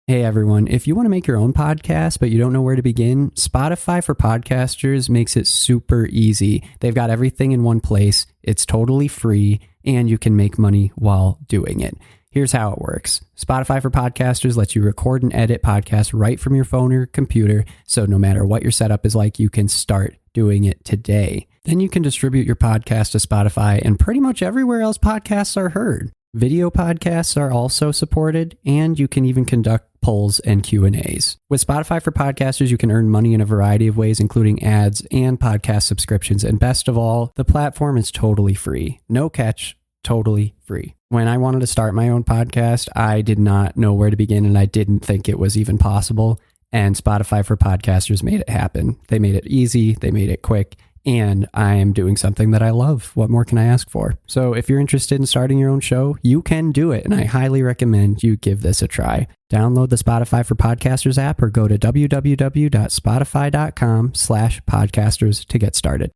Hey everyone, if you want to make your own podcast but you don't know where to begin, Spotify for Podcasters makes it super easy. They've got everything in one place, it's totally free, and you can make money while doing it. Here's how it works. Spotify for Podcasters lets you record and edit podcasts right from your phone or computer, so no matter what your setup is like, you can start doing it today. Then you can distribute your podcast to Spotify and pretty much everywhere else podcasts are heard. Video podcasts are also supported, and you can even conduct polls and Q&As. With Spotify for Podcasters, you can earn money in a variety of ways, including ads and podcast subscriptions. And best of all, the platform is totally free. No catch, totally free. When I wanted to start my own podcast, I did not know where to begin, and I didn't think it was even possible. And Spotify for Podcasters made it happen. They made it easy, they made it quick, and I am doing something that I love. What more can I ask for? So if you're interested in starting your own show, you can do it, and I highly recommend you give this a try. Download the Spotify for Podcasters app or go to www.spotify.com/podcasters to get started.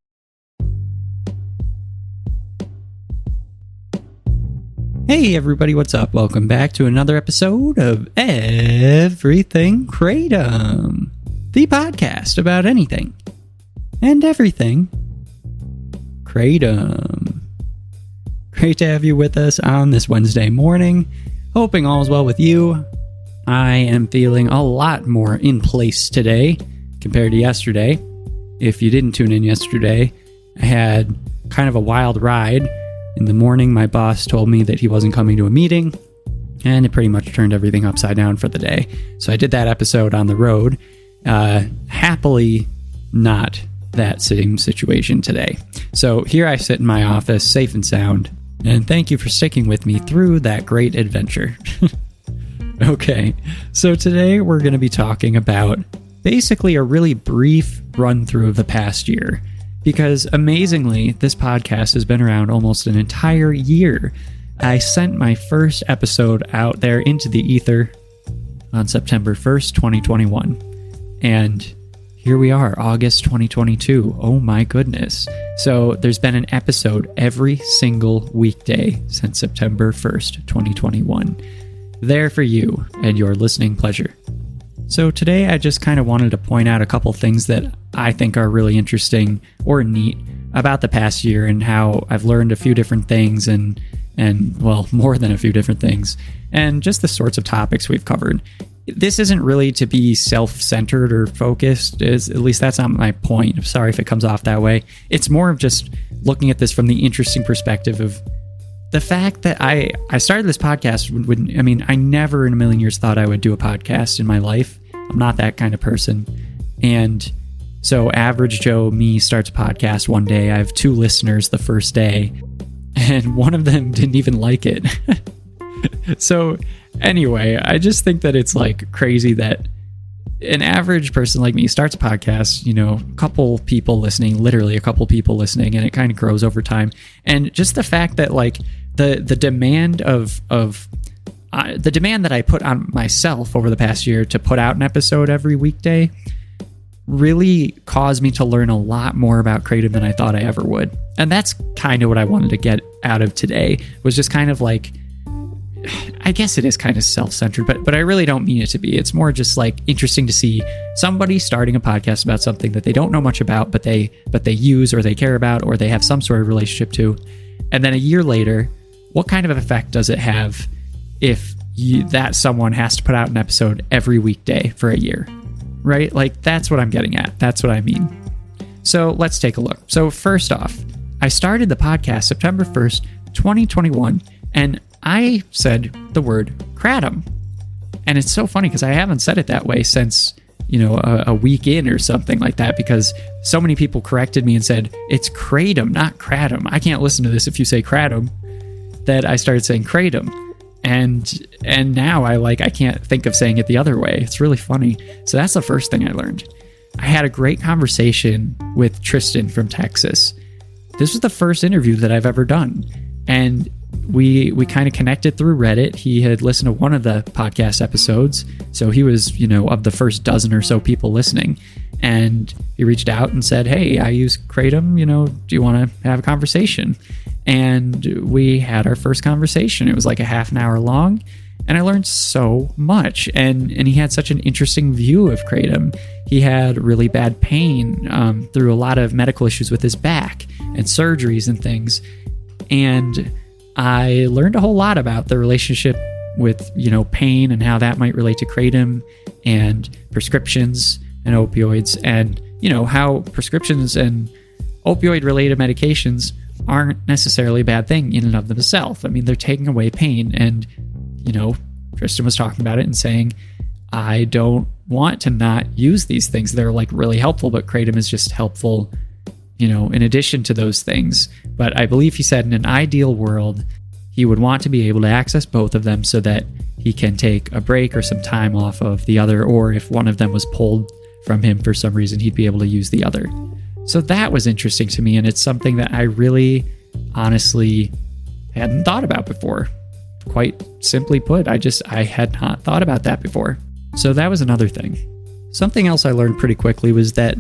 Hey everybody, what's up? Welcome back to another episode of Everything Kratom, the podcast about anything and everything Kratom. Great to have you with us on this Wednesday morning. Hoping all is well with you. I am feeling a lot more in place today compared to yesterday. If you didn't tune in yesterday, I had kind of a wild ride. In the morning, my boss told me that he wasn't coming to a meeting, and it pretty much turned everything upside down for the day. So I did that episode on the road. Happily not that same situation today. So here I sit in my office, safe and sound, and thank you for sticking with me through that great adventure. Okay, so today we're going to be talking about basically a really brief run through of the past year, because amazingly, this podcast has been around almost an entire year. I sent my first episode out there into the ether on September 1st, 2021, and here we are, August 2022. Oh my goodness. So there's been an episode every single weekday since September 1st, 2021. There for you and your listening pleasure. So today I just kind of wanted to point out a couple things that I think are really interesting or neat about the past year and how I've learned a few different things and well, more than a few different things, and just the sorts of topics we've covered. This isn't really to be self-centered or focused, at least that's not my point. I'm sorry if it comes off that way. It's more of just looking at this from the interesting perspective of the fact that I started this podcast I never in a million years thought I would do a podcast in my life. I'm not that kind of person. And so average Joe, me, starts a podcast one day. I have 2 listeners the first day, and one of them didn't even like it. So anyway, I just think that it's like crazy that an average person like me starts a podcast, a couple people listening, literally a couple people listening, and it kind of grows over time. And just the fact that like the demand the demand that I put on myself over the past year to put out an episode every weekday really caused me to learn a lot more about Kratom than I thought I ever would. And that's kind of what I wanted to get out of today, was just kind of like, I guess it is kind of self-centered, but I really don't mean it to be. It's more just like interesting to see somebody starting a podcast about something that they don't know much about, but they use or they care about or they have some sort of relationship to. And then a year later, what kind of effect does it have if that someone has to put out an episode every weekday for a year, right? Like that's what I'm getting at. That's what I mean. So let's take a look. So first off, I started the podcast September 1st, 2021, and I said the word Kratom. And it's so funny because I haven't said it that way since, a week in or something like that, because so many people corrected me and said, it's Kratom, not Kratom. I can't listen to this if you say Kratom, that I started saying Kratom. And now I can't think of saying it the other way. It's really funny. So that's the first thing I learned. I had a great conversation with Tristan from Texas. This was the first interview that I've ever done. And we kind of connected through Reddit. He had listened to one of the podcast episodes, so he was, of the first dozen or so people listening. And he reached out and said, hey, I use Kratom, do you want to have a conversation? And we had our first conversation. It was like a half an hour long, And I learned so much. And he had such an interesting view of Kratom. He had really bad pain through a lot of medical issues with his back and surgeries and things. And I learned a whole lot about the relationship with, pain and how that might relate to Kratom and prescriptions and opioids, and, how prescriptions and opioid-related medications aren't necessarily a bad thing in and of themselves. I mean, they're taking away pain. And, Tristan was talking about it and saying, I don't want to not use these things. They're like really helpful, but Kratom is just helpful, in addition to those things. But I believe he said in an ideal world, he would want to be able to access both of them so that he can take a break or some time off of the other, or if one of them was pulled from him for some reason, he'd be able to use the other. So that was interesting to me, and it's something that I really honestly hadn't thought about before. Quite simply put, I had not thought about that before. So that was another thing. Something else I learned pretty quickly was that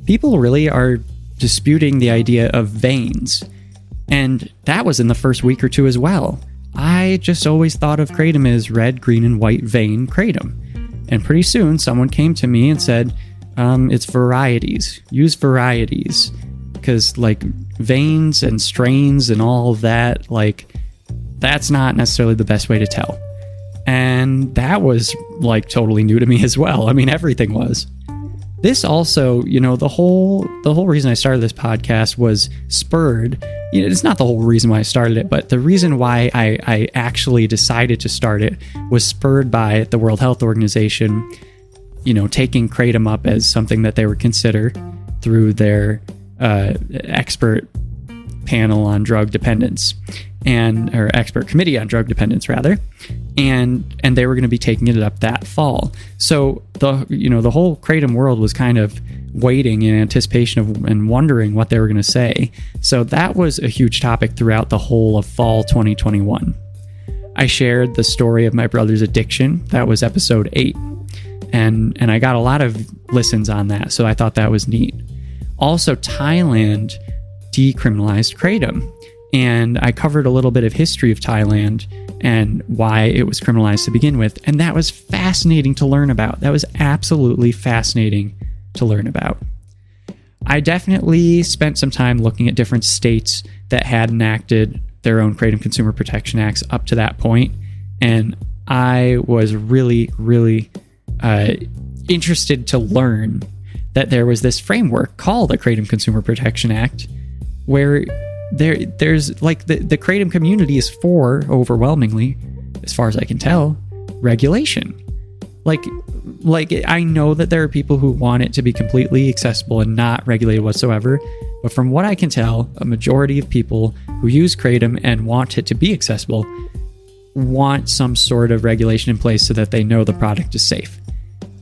people really are disputing the idea of veins. And that was in the first week or two as well. I just always thought of Kratom as red, green, and white vein Kratom. And pretty soon someone came to me and said, it's varieties. Use varieties. Because like veins and strains and all of that, like that's not necessarily the best way to tell. And that was like totally new to me as well. I mean, everything was. This also, the whole reason I started this podcast was spurred. It's not the whole reason why I started it, but the reason why I actually decided to start it was spurred by the World Health Organization, taking Kratom up as something that they would consider through their expert panel on drug dependence, or expert committee on drug dependence rather, and they were going to be taking it up that fall. So the whole Kratom world was kind of waiting in anticipation of and wondering what they were going to say. So that was a huge topic throughout the whole of fall 2021. I shared the story of my brother's addiction. That was episode 8, and I got a lot of listens on that, so I thought that was neat. Also, Thailand decriminalized Kratom, and I covered a little bit of history of Thailand and why it was criminalized to begin with, and that was fascinating to learn about. That was absolutely fascinating to learn about. I definitely spent some time looking at different states that had enacted their own Kratom Consumer Protection Acts up to that point, and I was really, really interested to learn that there was this framework called the Kratom Consumer Protection Act, where there's like the Kratom community is for, overwhelmingly, as far as I can tell, regulation. Like I know that there are people who want it to be completely accessible and not regulated whatsoever, but from what I can tell, a majority of people who use Kratom and want it to be accessible want some sort of regulation in place so that they know the product is safe.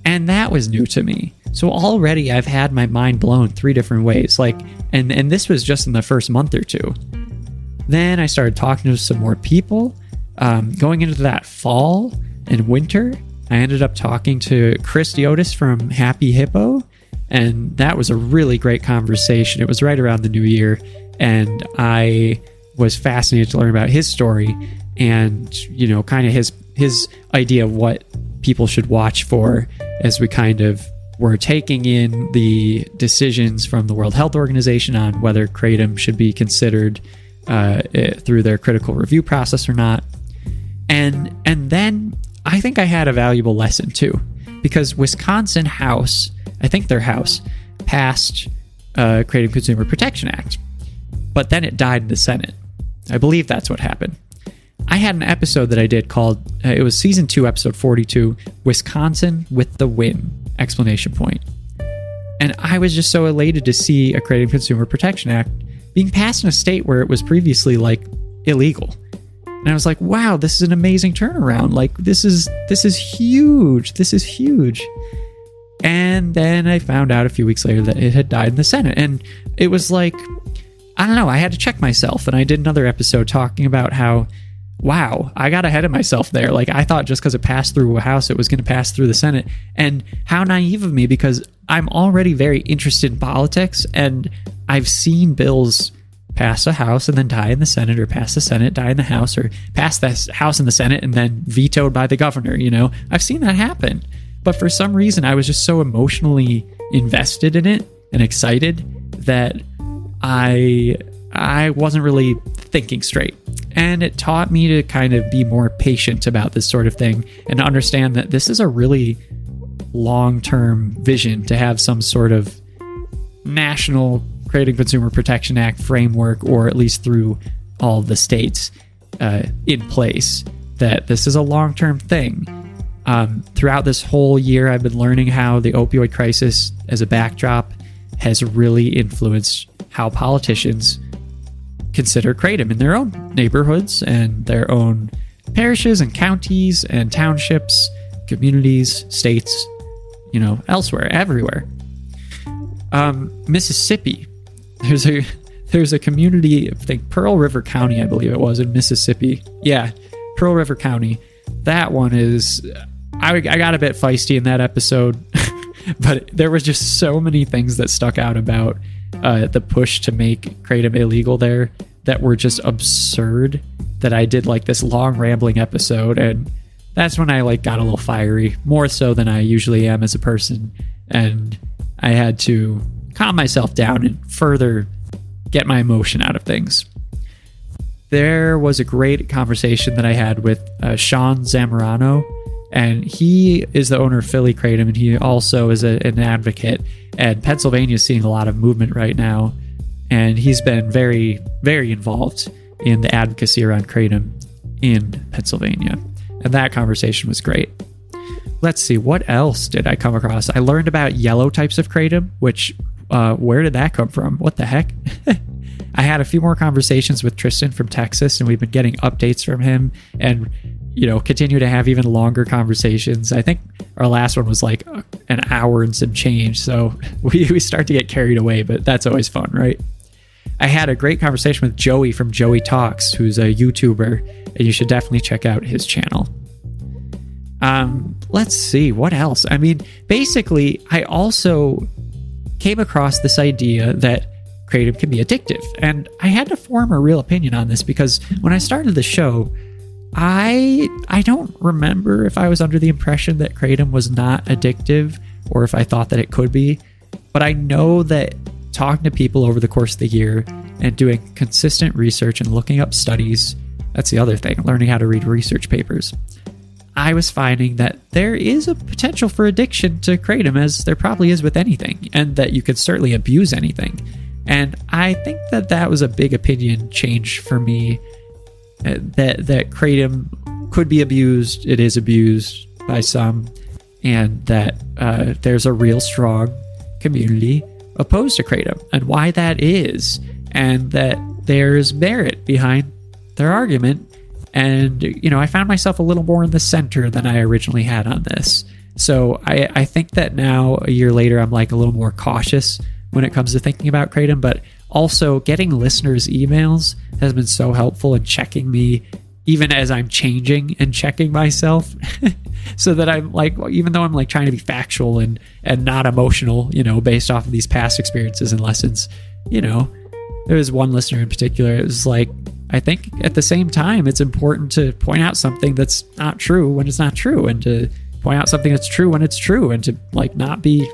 And that was new to me. So already I've had my mind blown 3 different ways. And this was just in the first month or 2. Then I started talking to some more people. Going into that fall and winter, I ended up talking to Chris Diotis from Happy Hippo. And that was a really great conversation. It was right around the new year. And I was fascinated to learn about his story and, kind of his idea of what people should watch for as we kind of were taking in the decisions from the World Health Organization on whether Kratom should be considered through their critical review process or not. And then I think I had a valuable lesson too, because Wisconsin House, I think their House, passed Kratom Consumer Protection Act, but then it died in the Senate. I believe that's what happened. I had an episode that I did called, it was season 2, episode 42, Wisconsin with the Win, ! And I was just so elated to see a Kratom Consumer Protection Act being passed in a state where it was previously illegal. And I was like, wow, this is an amazing turnaround. This is huge. This is huge. And then I found out a few weeks later that it had died in the Senate. And it was I don't know, I had to check myself. And I did another episode talking about how, wow, I got ahead of myself there. I thought just because it passed through a House, it was going to pass through the Senate. And how naive of me, because I'm already very interested in politics and I've seen bills pass a House and then die in the Senate, or pass the Senate, die in the House, or pass the House and the Senate and then vetoed by the governor. I've seen that happen. But for some reason, I was just so emotionally invested in it and excited that I wasn't really thinking straight. And it taught me to kind of be more patient about this sort of thing and to understand that this is a really long-term vision, to have some sort of national Kratom Consumer Protection Act framework, or at least through all the states in place, that this is a long-term thing. Throughout this whole year, I've been learning how the opioid crisis as a backdrop has really influenced how politicians consider Kratom in their own neighborhoods and their own parishes and counties and townships, communities, states, elsewhere, everywhere. Mississippi, there's a community, I think Pearl River County, I believe it was, in Mississippi. Yeah, Pearl River County. That one is, I got a bit feisty in that episode, but there was just so many things that stuck out about the push to make Kratom illegal there that were just absurd, that I did like this long rambling episode, and that's when I got a little fiery, more so than I usually am as a person, and I had to calm myself down and further get my emotion out of things. There was a great conversation that I had with Sean Zamorano, and he is the owner of Philly Kratom, and he also is an advocate, and Pennsylvania is seeing a lot of movement right now, and he's been very, very involved in the advocacy around Kratom in Pennsylvania, and that conversation was great. Let's see, what else did I come across? I learned about yellow types of Kratom, which, where did that come from? What the heck? I had a few more conversations with Tristan from Texas, and we've been getting updates from him, and continue to have even longer conversations. I think our last one was like an hour and some change, so we start to get carried away, but that's always fun, right? I had a great conversation with Joey from Joey Talks, who's a YouTuber, and you should definitely check out his channel. Let's see, what else? I mean, basically, I also came across this idea that Kratom can be addictive, and I had to form a real opinion on this, because when I started the show, I don't remember if I was under the impression that Kratom was not addictive, or if I thought that it could be, but I know that talking to people over the course of the year and doing consistent research and looking up studies, that's the other thing, learning how to read research papers, I was finding that there is a potential for addiction to Kratom, as there probably is with anything, and that you could certainly abuse anything. And I think that was a big opinion change for me, that Kratom could be abused, it is abused by some, and that there's a real strong community opposed to Kratom, and why that is, and that there's merit behind their argument. And, I found myself a little more in the center than I originally had on this. So I think that now, a year later, I'm a little more cautious when it comes to thinking about Kratom, but also getting listeners' emails has been so helpful in checking me, even as I'm changing and checking myself, so that I'm even though I'm trying to be factual and not emotional, based off of these past experiences and lessons, there was one listener in particular, it was I think at the same time, it's important to point out something that's not true when it's not true, and to point out something that's true when it's true, and to not be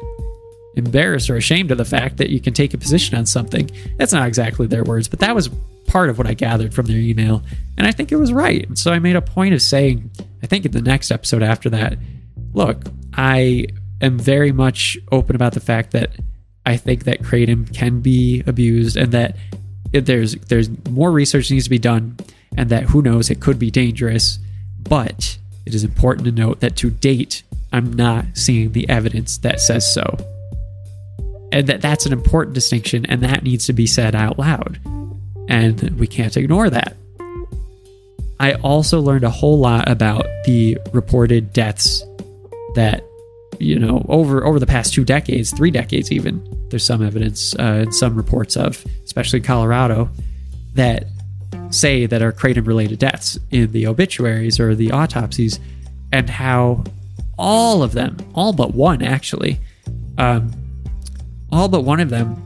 embarrassed or ashamed of the fact that you can take a position on something. That's not exactly their words, but that was part of what I gathered from their email, and I think it was right. And so I made a point of saying, I think in the next episode after that, look, I am very much open about the fact that I think that Kratom can be abused, and that there's more research needs to be done, and that who knows, it could be dangerous. But it is important to note that to date, I'm not seeing the evidence that says so. And that's an important distinction, and that needs to be said out loud. And we can't ignore that. I also learned a whole lot about the reported deaths that, over the past 2 decades, 3 decades even, there's some evidence and some reports of, especially in Colorado, that say that are Kratom-related deaths in the obituaries or the autopsies, and how all of them, all but one actually, all but one of them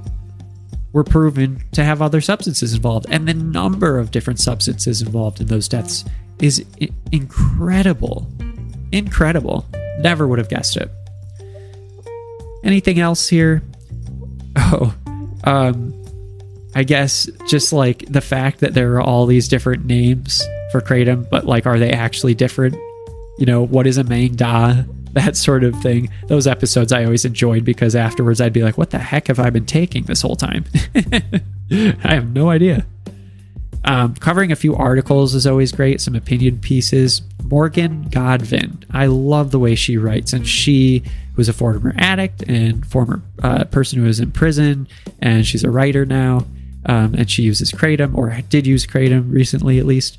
were proven to have other substances involved. And the number of different substances involved in those deaths is incredible. Incredible. Never would have guessed it. Anything else here? I guess just like the fact that there are all these different names for kratom, but like, are they actually different? You know, what is a mangda? That sort of thing. Those episodes I always enjoyed because afterwards I'd be like, what the heck have I been taking this whole time? I have no idea. Covering a few articles is always great. Some opinion pieces. Morgan Godwin. I love the way she writes, and she was a former addict and former person who was in prison, and she's a writer now, and she uses kratom, or did use kratom recently at least.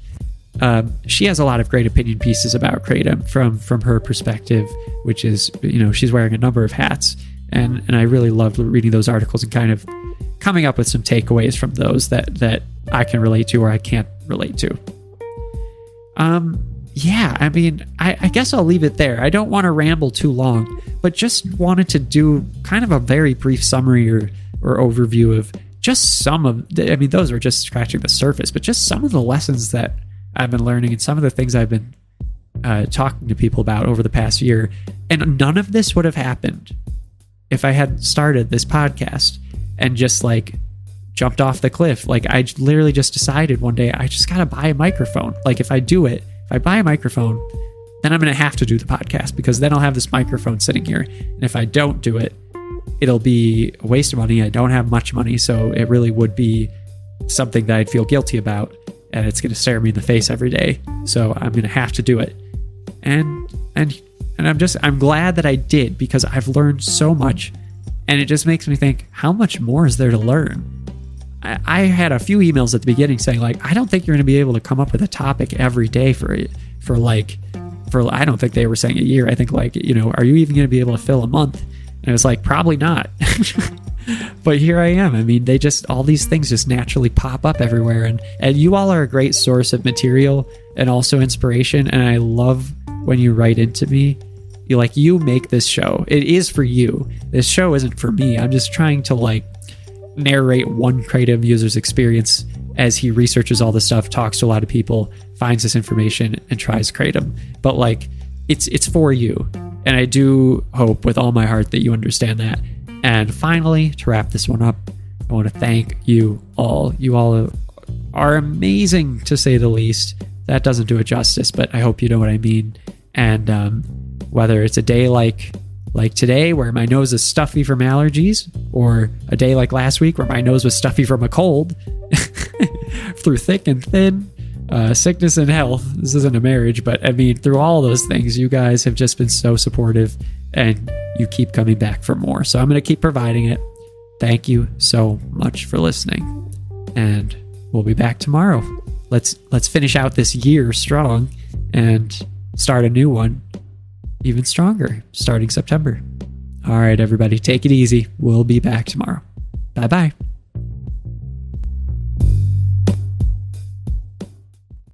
She has a lot of great opinion pieces about kratom from her perspective, which is, you know, she's wearing a number of hats, and I really loved reading those articles and kind of coming up with some takeaways from those that I can relate to or I can't relate to. Yeah, I mean, I guess I'll leave it there. I don't want to ramble too long, but just wanted to do kind of a very brief summary or overview of just some of I mean, those are just scratching the surface, but just some of the lessons that I've been learning and some of the things I've been talking to people about over the past year. And none of this would have happened if I had started this podcast and just like jumped off the cliff. Like, I literally just decided one day I just got to buy a microphone. Like, if I buy a microphone, then I'm going to have to do the podcast, because then I'll have this microphone sitting here. And if I don't do it, it'll be a waste of money. I don't have much money, so it really would be something that I'd feel guilty about, and it's going to stare me in the face every day. So I'm going to have to do it. And I'm glad that I did, because I've learned so much, and it just makes me think, how much more is there to learn? I had a few emails at the beginning saying, like, I don't think you're going to be able to come up with a topic every day for I don't think they were saying a year. I think, like, you know, are you even going to be able to fill a month? And I was like, probably not. But here I am. I mean, all these things just naturally pop up everywhere. And you all are a great source of material and also inspiration. And I love when you write into me. You make this show. It is for you. This show isn't for me. I'm just trying to, like, narrate one kratom user's experience as he researches all this stuff, talks to a lot of people, finds this information, and tries kratom. But, like, it's for you. And I do hope with all my heart that you understand that. And finally, to wrap this one up, I want to thank you all. You all are amazing, to say the least. That doesn't do it justice, but I hope you know what I mean. And whether it's a day like today, where my nose is stuffy from allergies, or a day like last week where my nose was stuffy from a cold, through thick and thin, sickness and health. This isn't a marriage, but I mean, through all those things, you guys have just been so supportive, and you keep coming back for more. So I'm going to keep providing it. Thank you so much for listening, and we'll be back tomorrow. Let's finish out this year strong and start a new one even stronger starting September. All right, everybody, take it easy. We'll be back tomorrow. Bye-bye.